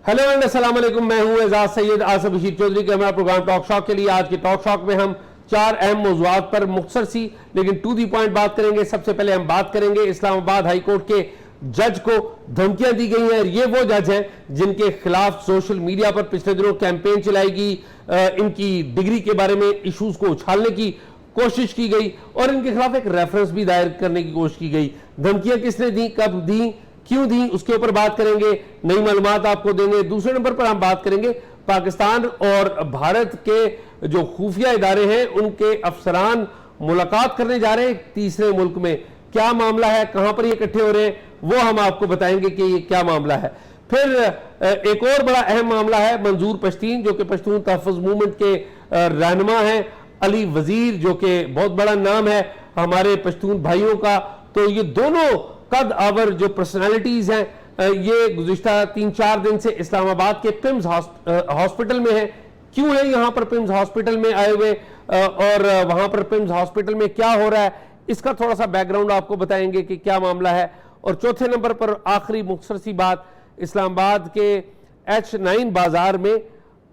Hello and अस्सलाम वालेकुम, मैं हूं एजाज सैयद आसिफ बशीर चौधरी के हमारा प्रोग्राम टॉक शॉक के लिए। आज के टॉक शॉक में हम चार अहम मौज़ूआत पर मुख्तसर सी लेकिन टू दी पॉइंट बात करेंगे। सबसे पहले हम बात करेंगे इस्लामाबाद हाई कोर्ट के जज को धमकियां दी गई हैं। ये वो जज हैं जिनके खिलाफ सोशल मीडिया पर पिछले दिनों कैंपेन चलाई गई, इनकी डिग्री के बारे में इशूज को उछालने की कोशिश की गई और इनके खिलाफ एक रेफरेंस भी दायर करने की कोशिश की गई। धमकियां किसने दी, कब दी, क्यों दी, उसके ऊपर बात करेंगे, नई मालूमात आपको देंगे। दूसरे नंबर पर हम बात करेंगे पाकिस्तान और भारत के जो खुफिया इदारे हैं उनके अफसरान मुलाकात करने जा रहे हैं तीसरे मुल्क में। क्या मामला है, कहां पर ये इकट्ठे हो रहे हैं, वो हम आपको बताएंगे कि ये क्या मामला है। फिर एक और बड़ा अहम मामला है मंजूर पश्तीन, जो कि पश्तून तहफ़्फ़ुज़ मूवमेंट के रहनुमा हैं। अली वजीर, जो कि बहुत बड़ा नाम है हमारे पश्तून भाइयों का। तो ये दोनों कद आवर जो पर्सनालिटीज हैं, ये गुज़िश्ता 3-4 दिन से इस्लामाबाद के पिम्स हॉस्पिटल में है। क्यों है यहाँ पर पिम्स हॉस्पिटल में आए हुए और वहां पर पिम्स हॉस्पिटल में क्या हो रहा है, इसका थोड़ा सा बैकग्राउंड आपको बताएंगे कि क्या मामला है। और चौथे नंबर पर आखिरी मुख्तसर सी बात, इस्लामाबाद के H9 बाजार में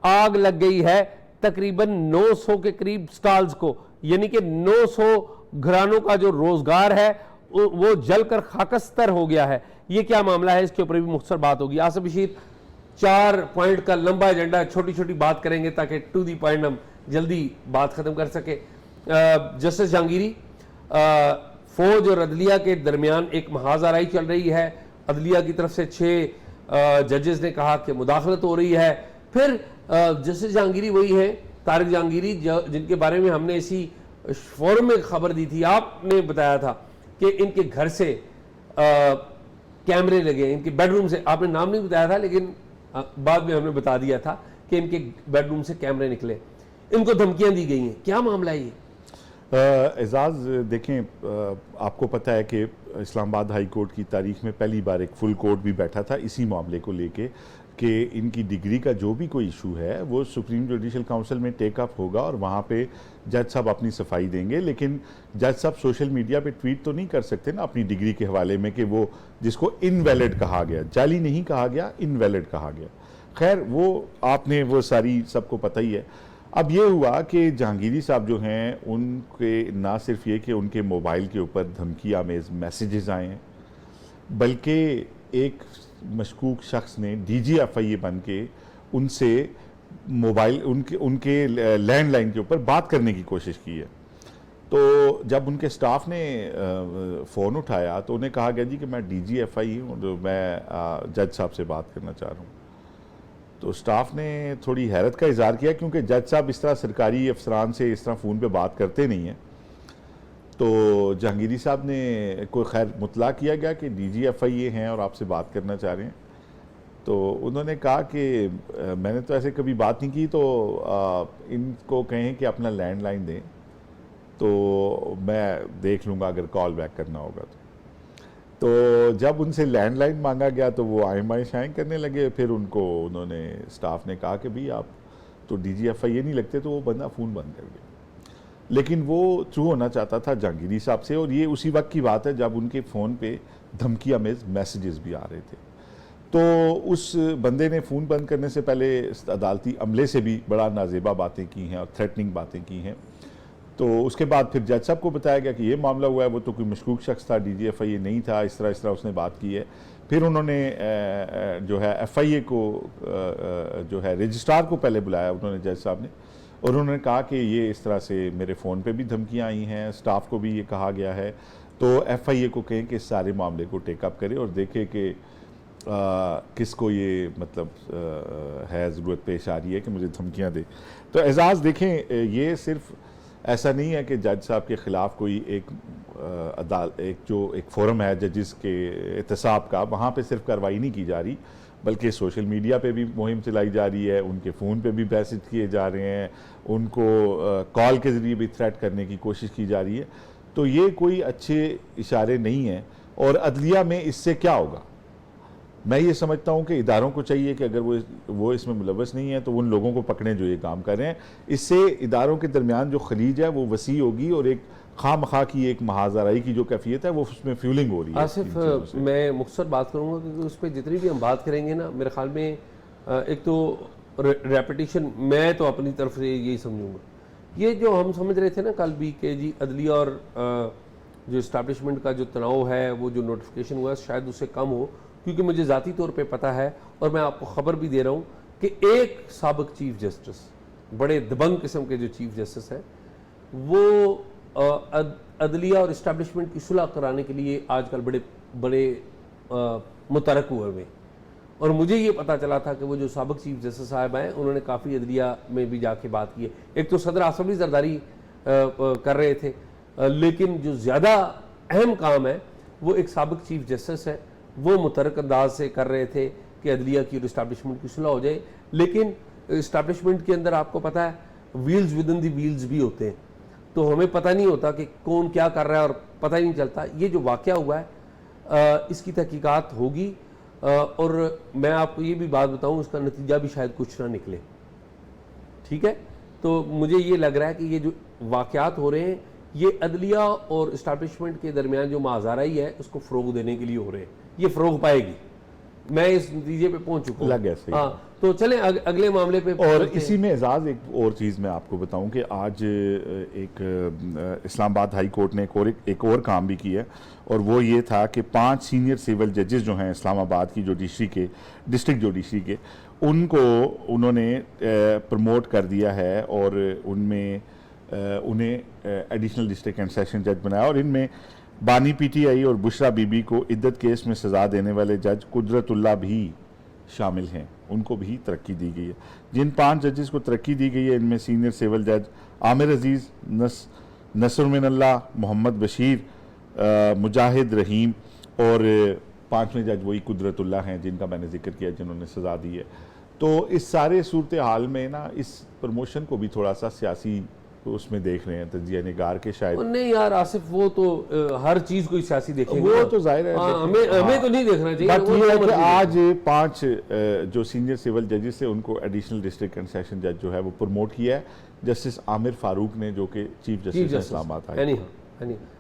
आग लग गई है तकरीबन 900 के करीब स्टॉल्स को, यानी कि 900 घरानों का जो रोजगार है वो जलकर खाकस्तर हो गया है। ये क्या मामला है, इसके ऊपर भी मुख्तसर बात होगी। आसिफ बशीर, 4 पॉइंट का लंबा एजेंडा, छोटी छोटी बात करेंगे ताकि टू दी पॉइंट हम जल्दी बात खत्म कर सके। जस्टिस जहांगीरी, फौज और अदलिया के दरमियान एक महाजराई चल रही है। अदलिया की तरफ से 6 जजेस ने कहा कि मुदाखलत हो रही है। फिर जस्टिस जहांगीरी वही है तारिक जहांगीरी जिनके बारे में हमने इसी फोरम में खबर दी थी। आपने बताया था कि इनके घर से कैमरे लगे, इनके बेडरूम से, आपने नाम नहीं बताया था लेकिन बाद में हमने बता दिया था कि इनके बेडरूम से कैमरे निकले, इनको धमकियां दी गई हैं। क्या मामला है ये? एजाज देखें, आपको पता है कि इस्लामाबाद हाई कोर्ट की तारीख में पहली बार एक फुल कोर्ट भी बैठा था इसी मामले को लेके कि इनकी डिग्री का जो भी कोई इशू है वो सुप्रीम जुडिशल काउंसिल में टेक अप होगा और वहाँ पे जज साहब अपनी सफाई देंगे। लेकिन जज साहब सोशल मीडिया पे ट्वीट तो नहीं कर सकते ना अपनी डिग्री के हवाले में कि वो जिसको इनवैलिड कहा गया, जाली नहीं कहा गया, इनवैलिड कहा गया। खैर वो आपने वो सारी सबको पता ही है। अब ये हुआ कि जहांगीरी साहब जो हैं उनके ना सिर्फ ये कि उनके मोबाइल के ऊपर धमकी आमेज़ मैसेजेस आए हैं, बल्कि एक मशकूक शख्स ने DGFIA बन के उनसे मोबाइल उनके लैंडलाइन के ऊपर बात करने की कोशिश की है। तो जब उनके स्टाफ ने फ़ोन उठाया तो उन्हें कहा गया जी कि मैं DGFI हूँ, तो मैं जज साहब से बात करना चाह रहा हूँ। तो स्टाफ ने थोड़ी हैरत का इजहार किया क्योंकि जज साहब इस तरह सरकारी अफसरान से इस तरह फ़ोन पे बात करते नहीं हैं। तो जहांगीरी साहब ने कोई खैर मुतला किया गया कि DGFIA हैं और आपसे बात करना चाह रहे हैं। तो उन्होंने कहा कि मैंने तो ऐसे कभी बात नहीं की, तो इनको कहें कि अपना लैंडलाइन दें तो मैं देख लूँगा अगर कॉल बैक करना होगा तो जब उनसे लैंडलाइन मांगा गया तो वो आए शाएँ करने लगे। फिर उन्होंने स्टाफ ने कहा कि भाई आप तो DGFIA नहीं लगते, तो वो बंदा फ़ोन बंद कर गया। लेकिन वो थ्रू होना चाहता था जहांगीरी साहब से, और ये उसी वक्त की बात है जब उनके फ़ोन पे धमकी आमेज़ मैसेजेस भी आ रहे थे। तो उस बंदे ने फ़ोन बंद करने से पहले अदालती अमले से भी बड़ा नाजेबा बातें की हैं और थ्रेटनिंग बातें की हैं। तो उसके बाद फिर जज साहब को बताया गया कि ये मामला हुआ है, वो तो कोई मशकूक शख्स था, DGFIA नहीं था, इस तरह उसने बात की है। फिर उन्होंने जो है FIA को जो है रजिस्ट्रार को पहले बुलाया उन्होंने, जज साहब ने, और उन्होंने कहा कि ये इस तरह से मेरे फ़ोन पे भी धमकियाँ आई हैं, स्टाफ को भी ये कहा गया है। तो FIA को कहें कि इस सारे मामले को टेकअप करे और देखे कि किसको ये मतलब है ज़रूरत पेश आ रही है कि मुझे धमकियाँ दे। तो एजाज़ देखें, ये सिर्फ ऐसा नहीं है कि जज साहब के ख़िलाफ़ कोई एक फोरम है जजिस के एहतसाब का, वहाँ पे सिर्फ कार्रवाई नहीं की जा रही, बल्कि सोशल मीडिया पे भी मुहिम चलाई जा रही है, उनके फ़ोन पे भी मैसेज किए जा रहे हैं, उनको कॉल के ज़रिए भी थ्रेट करने की कोशिश की जा रही है। तो ये कोई अच्छे इशारे नहीं हैं। और अदलिया में इससे क्या होगा, मैं ये समझता हूँ कि इदारों को चाहिए कि अगर वो इसमें मुलव्वस नहीं है तो उन लोगों को पकड़ें जो ये काम कर रहे हैं। इससे इदारों के दरमियान जो खलीज है वो वसी होगी और एक खामखा की एक महाजराई की जो कैफियत है वो उसमें फ्यूलिंग हो रही है। आसिफ, मैं मुख्तसर बात करूँगा क्योंकि उस पर जितनी भी हम बात करेंगे ना, मेरे ख्याल में एक तो रेपिटेशन, मैं तो अपनी तरफ से यही समझूंगा, ये जो हम समझ रहे थे ना कल भी कि जी अदलिया और जो इस्टेब्लिशमेंट का जो तनाव है, वो जो नोटिफिकेशन हुआ शायद उससे कम हो, क्योंकि मुझे ज़ाती तौर पे पता है और मैं आपको ख़बर भी दे रहा हूँ कि एक साबिक चीफ जस्टिस, बड़े दबंग किस्म के जो चीफ जस्टिस हैं, वो अदलिया और इस्टेब्लिशमेंट की सुलह कराने के लिए आजकल बड़े बड़े मुतरक हुए हुए। और मुझे ये पता चला था कि वो जो साबिक चीफ जस्टिस साहब हैं, उन्होंने काफ़ी अदलिया में भी जाके बात की है। एक तो सदर आसफ जरदारी कर रहे थे, लेकिन जो ज़्यादा अहम काम है वो एक साबिक चीफ जस्टिस है, वो मुतरक अंदाज से कर रहे थे कि अदलिया की और इस्टेब्लिशमेंट की सुलह हो जाए। लेकिन इस्टेब्लिशमेंट के अंदर आपको पता है wheels with in the wheels भी होते हैं, तो हमें पता नहीं होता कि कौन क्या कर रहा है और पता ही नहीं चलता। ये जो वाक़या हुआ है इसकी तहकीकात होगी, और मैं आपको ये भी बात बताऊं, इसका नतीजा भी शायद कुछ ना निकले। ठीक है, तो मुझे ये लग रहा है कि ये जो वाक़यात हो रहे हैं ये अदलिया और इस्टेब्लिशमेंट के दरमियान जो माज़ाराई है उसको फ़रोग देने के लिए हो रहे हैं। ये फ़रोग पाएगी, मैं इस नतीजे पे पहुंच चुका हूं। हाँ, तो चलें अगले मामले पे। और इसी में एजाज एक और चीज़ मैं आपको बताऊं कि आज एक इस्लामाबाद हाई कोर्ट ने एक और काम भी किया, और वो ये था कि 5 सीनियर सिविल जजेस जो हैं इस्लामाबाद की जुडिशरी के, डिस्ट्रिक्ट जुडिशरी के, उनको उन्होंने प्रमोट कर दिया है और उनमें उन्हें एडिशनल डिस्ट्रिक्ट एंड सेशन जज बनाया। और इनमें बानी पीटीआई और बुशरा बीबी को इद्दत केस में सज़ा देने वाले जज कुदरतुल्लाह भी शामिल हैं, उनको भी तरक्की दी गई है। जिन 5 जजेस को तरक्की दी गई है इनमें सीनियर सिविल जज आमिर अजीज़, नसर मिनल्लाह, मोहम्मद बशीर, मुजाहिद रहीम, और 5वें जज वही कुदरतुल्लाह हैं जिनका मैंने जिक्र किया, जिन्होंने सज़ा दी है। तो इस सारे सूरत हाल में ना इस प्रमोशन को भी थोड़ा सा सियासी तो उसमें देख रहे हैं तजिया निगार के शायद। नहीं यार आसिफ, वो तो हर चीज को सियासी देखेंगे, वो तो जाहिर है। हमें तो नहीं देखना चाहिए। बात ये है कि आज 5 जो सीनियर सिविल जजेस है उनको एडिशनल डिस्ट्रिक्ट एंड सेशन जज जो है वो प्रमोट किया है जस्टिस आमिर फारूक ने, जो कि चीफ जस्टिस इस्लामाबाद है।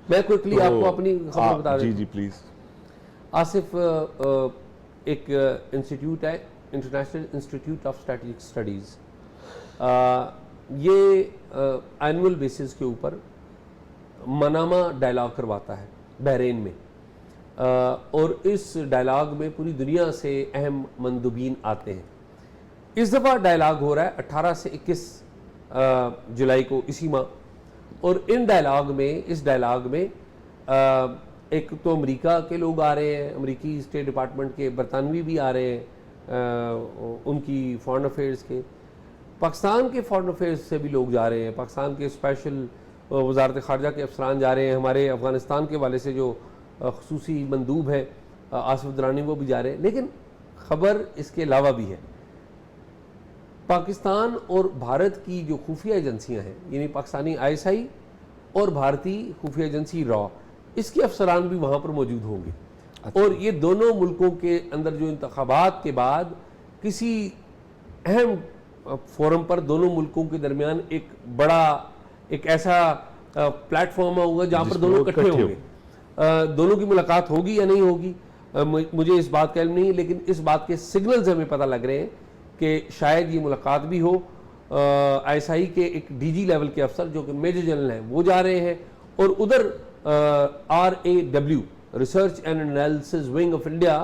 मैं क्विकली आपको अपनी खबर बता दूं। जी प्लीज। आसिफ, एक इंस्टीट्यूट है, international institute of strategic studies, ये एनुअल बेसिस के ऊपर मनामा डायलॉग करवाता है बहरीन में, और इस डायलॉग में पूरी दुनिया से अहम मंदुबीन आते हैं। इस दफ़ा डायलॉग हो रहा है 18 से 21 जुलाई को इसी माह, और इस डायलॉग में एक तो अमेरिका के लोग आ रहे हैं, अमेरिकी स्टेट डिपार्टमेंट के, बरतानवी भी आ रहे हैं, उनकी फॉरेन अफेयर्स के, पाकिस्तान के फॉरेन अफेयर्स से भी लोग जा रहे हैं, पाकिस्तान के स्पेशल वजारत ख़ारजा के अफसरान जा रहे हैं, हमारे अफ़गानिस्तान के वाले से जो ख़ुसूसी मंदूब है आसिफ दुरानी वो भी जा रहे हैं। लेकिन ख़बर इसके अलावा भी है, पाकिस्तान और भारत की जो खुफिया एजेंसियां हैं, यानी पाकिस्तानी ISI और भारतीय खुफिया एजेंसी रॉ, इसके अफसरान भी वहाँ पर मौजूद होंगे। अच्छा। और ये दोनों मुल्कों के अंदर जो इंतखाबात के बाद किसी अहम फोरम पर दोनों मुल्कों के दरमियान एक ऐसा प्लेटफॉर्म होगा जहाँ पर दोनों इकट्ठे होंगे। दोनों की मुलाकात होगी या नहीं होगी मुझे इस बात का इल्म नहीं, लेकिन इस बात के सिग्नल्स हमें पता लग रहे हैं कि शायद ये मुलाकात भी हो। ISI के एक DG लेवल के अफसर जो कि मेजर जनरल हैं वो जा रहे हैं, और उधर RAW research and analysis wing of India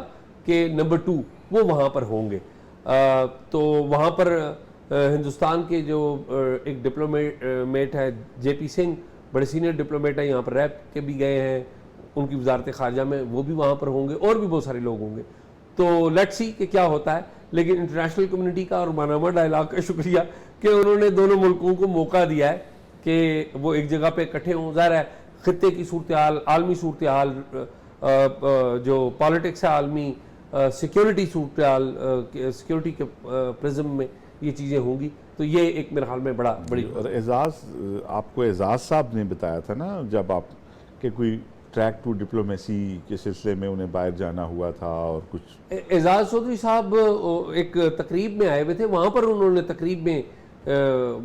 के नंबर 2 वो वहाँ पर होंगे। तो वहाँ पर हिंदुस्तान के जो एक डिप्लोमेट है JP सिंह, बड़े सीनियर डिप्लोमेट हैं, यहाँ पर रैप के भी गए हैं, उनकी वजारत ख़ारजा में, वो भी वहाँ पर होंगे, और भी बहुत सारे लोग होंगे। तो लेट्स सी कि क्या होता है। लेकिन इंटरनेशनल कम्युनिटी का और मनामा डायलॉग का शुक्रिया कि उन्होंने दोनों मुल्कों को मौका दिया है कि वो एक जगह पे इकट्ठे हों। ज़ाहिर है खित्ते की सूरत हाल, आलमी सूरत हाल, जो पॉलिटिक्स है आलमी, सिक्योरिटी सूरत हाल, सिक्योरिटी के प्रिज्म में ये चीज़ें होंगी, तो ये एक मेरे ख्याल में बड़ी। और आपको एजाज साहब ने बताया था ना जब आप कि कोई ट्रैक टू डिप्लोमेसी के सिलसिले में उन्हें बाहर जाना हुआ था, और कुछ एजाज चौधरी साहब एक तकरीब में आए हुए थे, वहाँ पर उन्होंने तकरीब में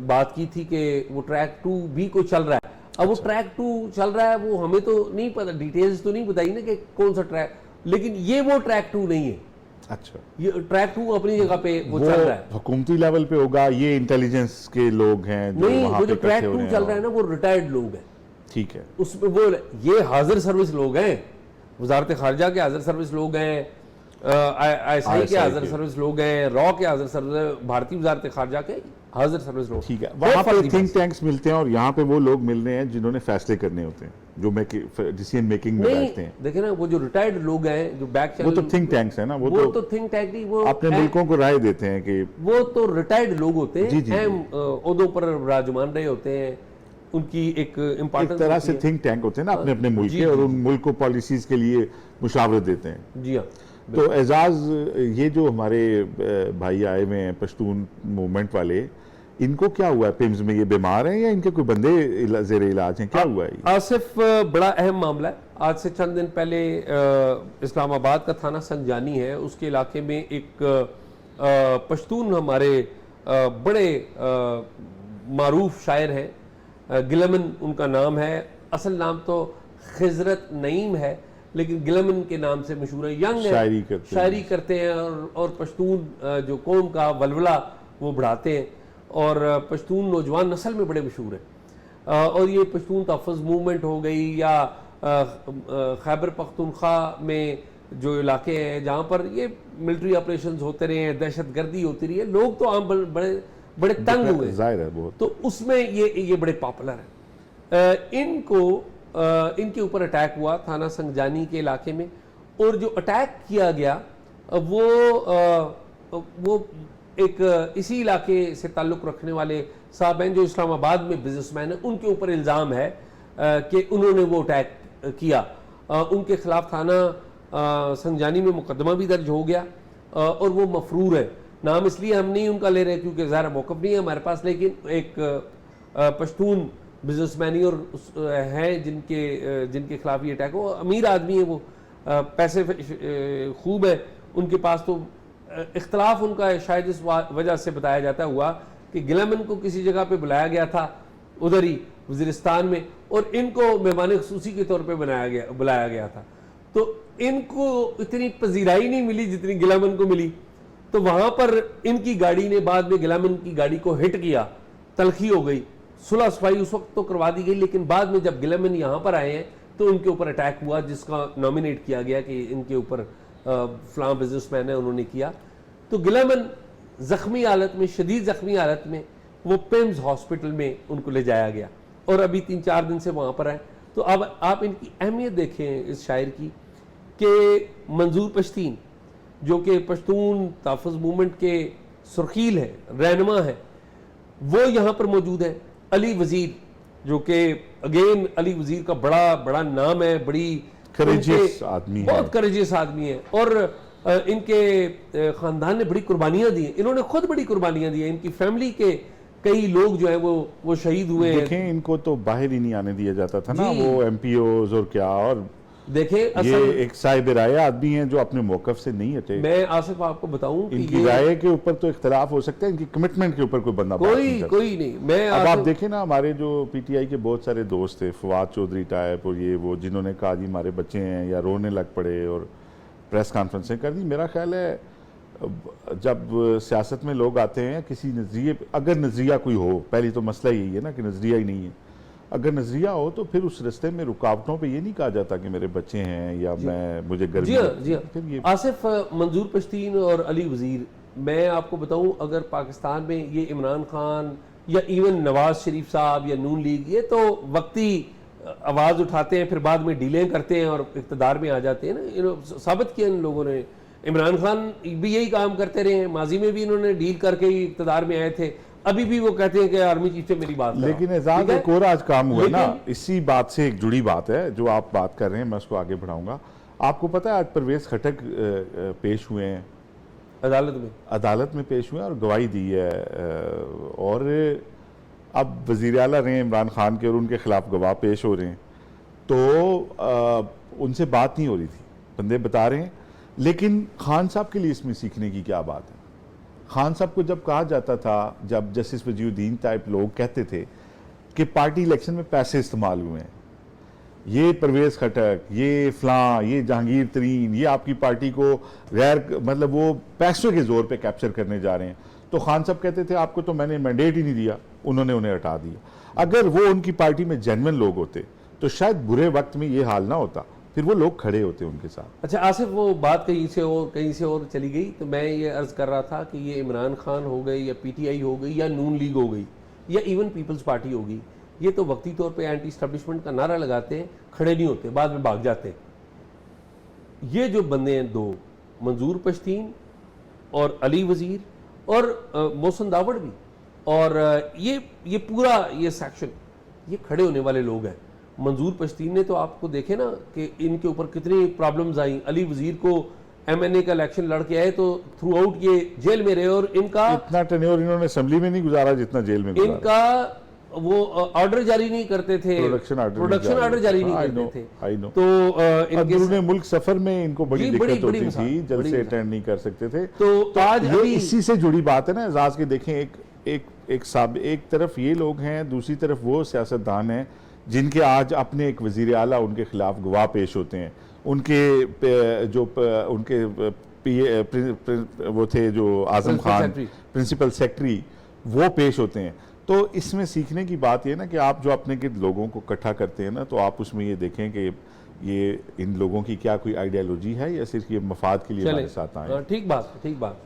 बात की थी कि वो ट्रैक 2 भी कोई चल रहा है। अब वो ट्रैक 2 चल रहा है, वो हमें तो नहीं पता, डिटेल्स तो नहीं बताई ना कि कौन सा ट्रैक, लेकिन ये वो ट्रैक 2 नहीं है। अच्छा, ये ट्रैक 2 अपनी जगह पे वो चल रहा है। हुकूमती लेवल पे होगा, ये इंटेलिजेंस के लोग हैं जो नहीं, वहाँ वो पे जो ट्रैक इकट्ठे हो 2 रहे चल हैं रहा है ना, वो रिटायर्ड लोग हैं ठीक है। उसमें। वो ये हाजिर सर्विस लोग हैं, वजारत खारजा के हाजिर सर्विस लोग हैं, ISI के हाजिर सर्विस लोग हैं, रॉ के हाजिर सर्विस, भारतीय वजारत खारजा के हाजिर सर्विस लोग। ठीक है, वहाँ पे थिंक टैंक्स मिलते हैं और यहाँ पे वो लोग मिल रहे हैं जिन्होंने फैसले करने होते हैं, जो डिसीजन मेकिंग में बैठते हैं। देखे ना, वो जो रिटायर्ड लोग हैं, जो बैक वो तो थिंक टैंक्स है ना, वो तो थिंक टैंक नहीं, वो अपने मुल्कों को राय देते हैं कि वो तो रिटायर्ड लोग होते हैं, जी, जी, अहम ओहदों पर विराजमान रहे होते हैं, उनकी एक इम्पोर्टेंस एक तरह से थिंक टैंक होते हैं ना अपने अपने मुल्क के, और उन मुल्क को पॉलिसीज के लिए मुशावरत देते हैं। जी हाँ। तो एजाज, ये जो हमारे भाई आए हुए हैं पश्तून मूवमेंट वाले, इनको क्या हुआ है पिम्स में? ये बीमार हैं या इनके कोई बंदे जेर इलाज हैं, क्या हुआ है? आसिफ, बड़ा अहम मामला है। आज से चंद दिन पहले इस्लामाबाद का थाना संजानी है, उसके इलाके में एक पश्तून हमारे बड़े मारूफ शायर हैं, गिलमन उनका नाम है। असल नाम तो खिजरत नईम है, लेकिन गिलमन के नाम से मशहूर है। यंग शायरी करते हैं और पश्तून जो कौम का वलवला वो बढ़ाते हैं, और पश्तून नौजवान नस्ल में बड़े मशहूर हैं। और ये पश्तून तहफ़्फ़ुज़ मूवमेंट हो गई, या खैबर पख्तूनख्वा में जो इलाके हैं जहाँ पर ये मिलिट्री ऑपरेशंस होते रहे हैं, दहशत गर्दी होती रही है, लोग तो आम बड़े तंग हुए, जाहिर है बहुत। तो उसमें ये बड़े पॉपुलर हैं। इनके ऊपर अटैक हुआ थाना संजानी के इलाके में, और जो अटैक किया गया वो एक इसी इलाके से ताल्लुक़ रखने वाले साहब हैं जो इस्लामाबाद में बिजनेसमैन हैं। उनके ऊपर इल्ज़ाम है कि उन्होंने वो अटैक किया। उनके खिलाफ थाना संजानी में मुकदमा भी दर्ज हो गया, और वो मफरूर है। नाम इसलिए हम नहीं उनका ले रहे क्योंकि ज़ाहिर मौक़िफ़ नहीं है हमारे पास, लेकिन एक पश्तून बिजनेसमैन और हैं जिनके खिलाफ ये अटैक हो। अमीर आदमी है वो, पैसे खूब है उनके पास। तो इख्तलाफ उनका शायद इस वजह से बताया जाता हुआ कि गिलमन को किसी जगह पे बुलाया गया था उधर ही वज़ीरिस्तान में, और इनको मेहमान ख़ुसूसी के तौर पे बुलाया गया था। तो इनको इतनी पजीराई नहीं मिली जितनी गिलमन को मिली। तो वहाँ पर इनकी गाड़ी ने बाद में गिलमन की गाड़ी को हिट किया, तलखी हो गई। सुलह सफाई उस वक्त तो करवा दी गई, लेकिन बाद में जब गिलमन यहाँ पर आए हैं तो उनके ऊपर अटैक हुआ, जिसका नॉमिनेट किया गया कि इनके ऊपर फलां बिजनेसमैन है उन्होंने किया। तो गिलमन जख्मी हालत में, शदीद जख्मी हालत में, वो पिम्स हॉस्पिटल में उनको ले जाया गया, और अभी 3-4 दिन से वहाँ पर आए। तो अब आप इनकी अहमियत देखें इस शायर की, कि मंजूर पश्तीन जो कि पश्तून तहफ़्फ़ुज़ मूवमेंट के सुर्खील है, रहनुमा है, वो यहाँ पर मौजूद है। अली वज़ीर जो कि अगेन अली वज़ीर का बड़ा नाम है, बड़ी करेजियस आदमी है, बहुत करेजियस आदमी है, और इनके ख़ानदान ने बड़ी कुर्बानियाँ दी हैं। इन्होंने खुद बड़ी कुर्बानियाँ दी हैं। इनकी फैमिली के कई लोग जो हैं वो शहीद हुए हैं। देखें, इनको तो बाहर ही नहीं आने दिया जाता था ना, वो MPOs और क्या, और देखें ये एक साहिब राय आदमी हैं जो अपने मौक़िफ़ से नहीं हटे। मैं आसिफ आपको बताऊं कि इनकी राय के ऊपर तो इख्तलाफ हो सकता है, इनकी कमिटमेंट के ऊपर कोई बंदा कोई नहीं। मैं अब आप देखें ना, हमारे जो PTI के बहुत सारे दोस्त थे, फवाद चौधरी टाइप और ये वो, जिन्होंने कहा जी हमारे बच्चे हैं, या रोने लग पड़े और प्रेस कॉन्फ्रेंसें कर दी। मेरा ख्याल है जब सियासत में लोग आते हैं किसी नज़रिए, अगर नज़रिया कोई हो, पहली तो मसला यही है ना कि नज़रिया ही नहीं है। अगर नज़रिया हो तो फिर उस रास्ते में रुकावटों पे ये नहीं कहा जाता कि मेरे बच्चे हैं या मुझे गर्मी। जी हाँ। आसिफ, मंजूर पश्तीन और अली वज़ीर, मैं आपको बताऊं, अगर पाकिस्तान में ये इमरान खान या इवन नवाज शरीफ साहब या नून लीग, ये तो वक्ती आवाज़ उठाते हैं, फिर बाद में डीलें करते हैं और इक़्तिदार में आ जाते हैं ना। साबित किया इन लोगों ने। इमरान खान भी यही काम करते रहे हैं, माजी में भी इन्होंने डील करके ही इक़्तिदार में आए थे, अभी भी वो कहते हैं कि आर्मी चीफ से मेरी बात। लेकिन एजाज एक और आज काम हुआ ना, इसी बात से एक जुड़ी बात है जो आप बात कर रहे हैं, मैं उसको आगे बढ़ाऊंगा। आपको पता है आज परवेज खटक पेश हुए हैं अदालत में पेश हुए हैं और गवाही दी है, और अब वज़ीर आला रहे इमरान खान के और उनके खिलाफ गवाह पेश हो रहे हैं। तो उनसे बात नहीं हो रही थी, बंदे बता रहे हैं। लेकिन खान साहब के लिए इसमें सीखने की क्या बात है? खान साहब को जब कहा जाता था, जब जस्टिस वजीउद्दीन टाइप लोग कहते थे कि पार्टी इलेक्शन में पैसे इस्तेमाल हुए हैं, ये परवेज खटक, ये फलां, ये जहांगीर तरीन, ये आपकी पार्टी को गैर मतलब वो पैसों के जोर पे कैप्चर करने जा रहे हैं। तो खान साहब कहते थे आपको तो मैंने मैंडेट ही नहीं दिया, उन्होंने उन्हें हटा दिया। अगर वो उनकी पार्टी में जेन्युइन लोग होते तो शायद बुरे वक्त में ये हाल ना होता, फिर वो लोग खड़े होते उनके साथ। अच्छा आसिफ, वो बात कहीं से और चली गई, तो मैं ये अर्ज कर रहा था कि ये इमरान खान हो गई या पीटीआई हो गई या नून लीग हो गई या इवन पीपल्स पार्टी होगी, ये तो वक्ती तौर पे एंटी स्टैब्लिशमेंट का नारा लगाते हैं, खड़े नहीं होते, बाद में भाग जाते हैं। ये जो बंदे हैं दो, मंजूर पश्तीन और अली वजीर और मोहसिन दावड़ भी, और ये पूरा ये सेक्शन, ये खड़े होने वाले लोग हैं। मंजूर पश्तीन ने तो आपको देखे ना कि इनके ऊपर कितनी प्रॉब्लम्स आई। अली वजीर को एमएनए का इलेक्शन लड़के आए तो थ्रू आउट ये जेल में रहे, और इनका इतना टेन्योर इन्होंने असेंबली में नहीं गुजारा जितना जेल में गुजारा। इनका वो ऑर्डर जारी नहीं करते थे, प्रोडक्शन ऑर्डर जारी नहीं करते थे। I know. तो अंदरूने मुल्क सफर में इनको बड़ी दिक्कत होती थी, जल्द से अटेंड नहीं कर सकते थे। तो आज ये इसी से जुड़ी बात है ना एजाज के। देखें एक तरफ ये लोग हैं, दूसरी तरफ वो सियासतदान हैं जिनके आज अपने एक वजीर आला उनके खिलाफ गवाह पेश होते हैं। उनके वो थे जो आजम खान प्रिंसिपल सेक्रेटरी, वो पेश होते हैं। तो इसमें सीखने की बात ये ना कि आप जो अपने गिर्द लोगों को इकट्ठा करते हैं ना, तो आप उसमें ये देखें कि ये इन लोगों की क्या कोई आइडियोलॉजी है या सिर्फ ये मफाद के लिए हमारे साथ आए। ठीक बात।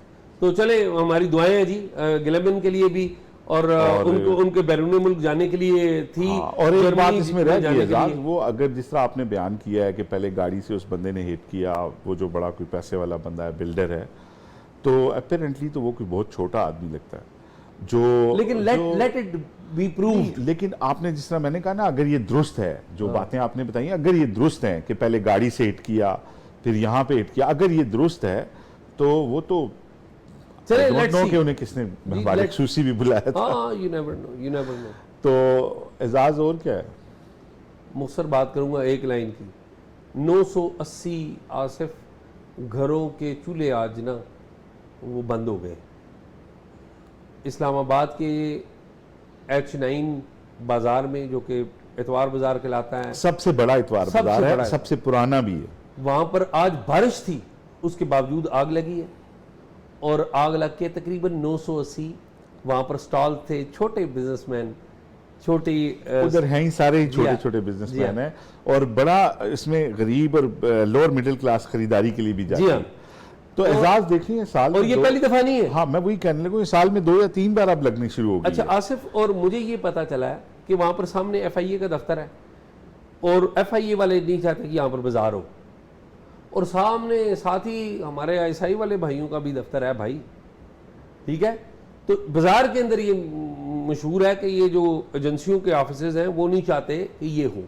तो चले, हमारी दुआएं हैं जी गिलेबन के लिए भी, और उनके बैरून मुल्क जाने के लिए थी। और एक बात इसमें रह गई है, वो अगर जिस तरह आपने बयान किया है कि पहले गाड़ी से उस बंदे ने हिट किया, वो जो बड़ा कोई पैसे वाला बंदा है, बिल्डर है, तो अपेरेंटली तो वो कोई बहुत छोटा आदमी लगता है जो, लेकिन लेट इट बी प्रूव्ड। लेकिन आपने जिस तरह मैंने कहा ना, अगर ये दुरुस्त है जो बातें आपने बताई, अगर ये दुरुस्त है कि पहले गाड़ी से हिट किया फिर यहाँ पे हिट किया, अगर ये दुरुस्त है तो वो तो चले लेट्स सी कि उन्हें किसने हमारे खसूसी भी बुलाया था। You never know. तो एजाज और क्या है, मुख्तसर बात करूंगा एक लाइन की। 980 आसिफ घरों के चूल्हे आज ना वो बंद हो गए। इस्लामाबाद के H9 बाजार में, जो कि इतवार बाजार कहलाता है, सबसे बड़ा इतवार बाजार है, सबसे पुराना भी है, वहां पर आज बारिश थी, उसके बावजूद आग लगी है। और आग लग के तकरीबन 980 वहां पर स्टॉल थे। छोटे बिजनेसमैन, छोटी उधर हैं ही सारे ही छोटे छोटे बिजनेसमैन हैं, और बड़ा इसमें गरीब और लोअर मिडिल क्लास खरीदारी के लिए भी जाते हैं। तो एजाज देखिए साल, और ये पहली दफा नहीं है। हाँ, मैं वही कहने लगा, साल में 2 या 3 बार अब लगनी शुरू हो गई। अच्छा आसिफ, और मुझे ये पता चला है कि वहां पर सामने FIA का दफ्तर है, और FIA वाले नहीं चाहते कि यहाँ पर बाजार हो, और सामने साथ ही हमारे ISI वाले भाइयों का भी दफ्तर है भाई, ठीक है। तो बाजार के अंदर ये मशहूर है कि ये जो एजेंसियों के ऑफिसेज हैं वो नहीं चाहते कि ये हो,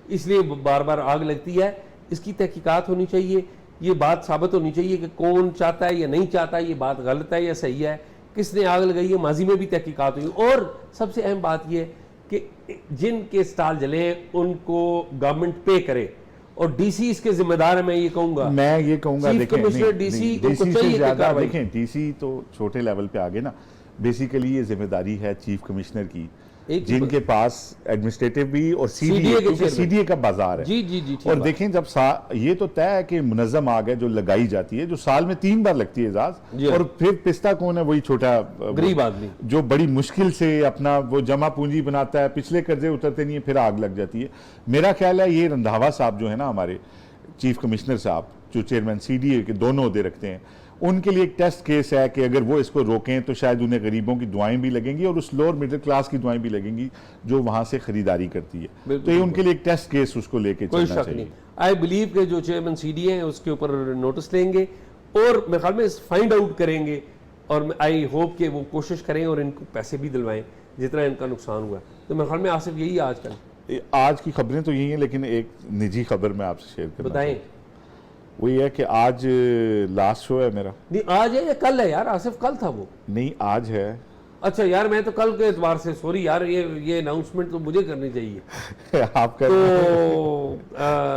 इसलिए बार बार आग लगती है। इसकी तहकीकात होनी चाहिए, ये बात साबित होनी चाहिए कि कौन चाहता है या नहीं चाहता, ये बात गलत है या सही है, किसने आग लगाई है, माजी में भी तहकीकात हुई। और सबसे अहम बात यह कि जिनके स्टॉल जले उनको गवर्नमेंट पे करे, और DC इसके जिम्मेदार है। मैं ये कहूंगा देखें DC से ज्यादा देखें, DC तो छोटे लेवल पे आगे ना, बेसिकली ये जिम्मेदारी है चीफ कमिश्नर की, जिनके पास एडमिनिस्ट्रेटिव भी और CDA का बाजार है। जी और देखें जब ये तो तय है कि मुनज़्ज़म आग है जो लगाई जाती है, जो साल में 3 बार लगती है एजाज, और फिर पिस्ता कौन है, वही छोटा गरीब आदमी जो बड़ी मुश्किल से अपना वो जमा पूंजी बनाता है, पिछले कर्जे उतरते नहीं है, फिर आग लग जाती है। मेरा ख्याल है ये रंधावा साहब जो है ना, हमारे चीफ कमिश्नर साहब जो चेयरमैन CDA के दोनों ओहदे रखते हैं, उनके लिए एक टेस्ट केस है कि अगर वो इसको रोकें तो शायद उन्हें गरीबों की दुआएं भी लगेंगी और उस लोअर मिडिल क्लास की दुआएं भी लगेंगी जो वहां से खरीदारी करती है। तो ये उनके लिए एक टेस्ट केस उसको लेके चलना चाहिए। आई बिलीव के जो चेयरमैन CDA हैं उसके ऊपर नोटिस लेंगे और मेरे ख्याल में फाइंड आउट करेंगे, और आई होप कि वो कोशिश करें और इनको पैसे भी दिलवाएं जितना इनका नुकसान हुआ। तो मेरे ख्याल में आसिफ यही है आजकल। आज की खबरें तो यही हैं, लेकिन एक निजी खबर मैं आपसे शेयर करना बताएं। वो ये है कि आज लास्ट शो है मेरा। नहीं आज है या कल है यार आसिफ? कल था वो। नहीं आज है। अच्छा यार, मैं तो कल के एतबार से सॉरी यार, ये अनाउंसमेंट तो मुझे करनी चाहिए। आप कर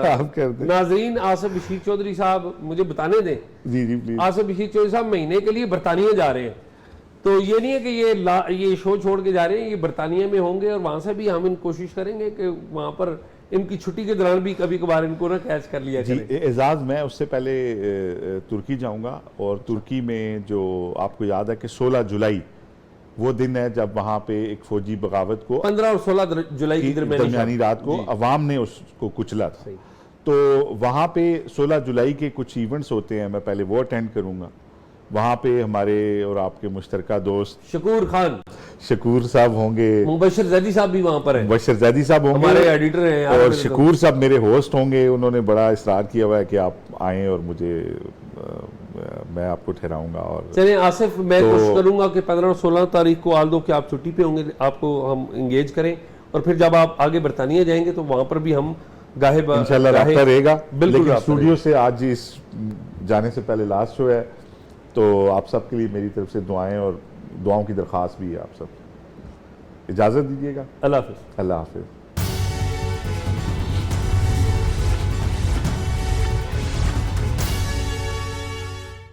आप कर दे। नाजरीन, आसिफ बशीर चौधरी साहब मुझे बताने दें। जी प्लीज। आसिफ बशीर चौधरी साहब महीने के लिए बरतानिया जा रहे हैं, तो ये नहीं है कि ये शो छोड़ के जा रहे हैं, ये बरतानिया में होंगे और वहां से भी हम इन कोशिश करेंगे कि वहां पर इनकी छुट्टी के दौरान भी कभी कभार इनको ना कैच कर लिया जी करें। एजाज, मैं उससे पहले तुर्की जाऊंगा, और तुर्की में जो आपको याद है कि 16 जुलाई वो दिन है जब वहाँ पे एक फौजी बगावत को 15 और 16 जुलाई की दरमियानी रात को अवाम ने उसको कुचला था। तो वहाँ पे 16 जुलाई के कुछ इवेंट्स होते हैं, मैं पहले वो अटेंड करूंगा। वहाँ पे हमारे और आपके मुश्तरका दोस्त शकूर खान, शकूर साहब होंगे, मुबशर जैदी साहब भी वहाँ पर हैं, मुबशर जैदी साहब होंगे, हमारे एडिटर हैं, और शकूर साहब मेरे होस्ट होंगे। उन्होंने बड़ा इसरार किया हुआ है कि आप आएँ और मुझे मैं आपको ठहराऊंगा। और चलिए आसिफ, मैं कोशिश करूंगा कि 15 और 16 तारीख को आल दो कि आप छुट्टी पे होंगे, आपको हम इंगेज करें, और फिर जब आप आगे बरतानिया जाएंगे तो वहाँ पर भी हम इंशाल्लाह राब्ता रहेगा। बिल्कुल। लेकिन स्टूडियो से आज इस जाने से पहले लास्ट शो है, तो आप सबके लिए मेरी तरफ से दुआएं और दुआओं की दरख्वास्त भी है। आप सब इजाज़त दीजिएगा। अल्लाह हाफिज़। अल्लाह हाफिज़।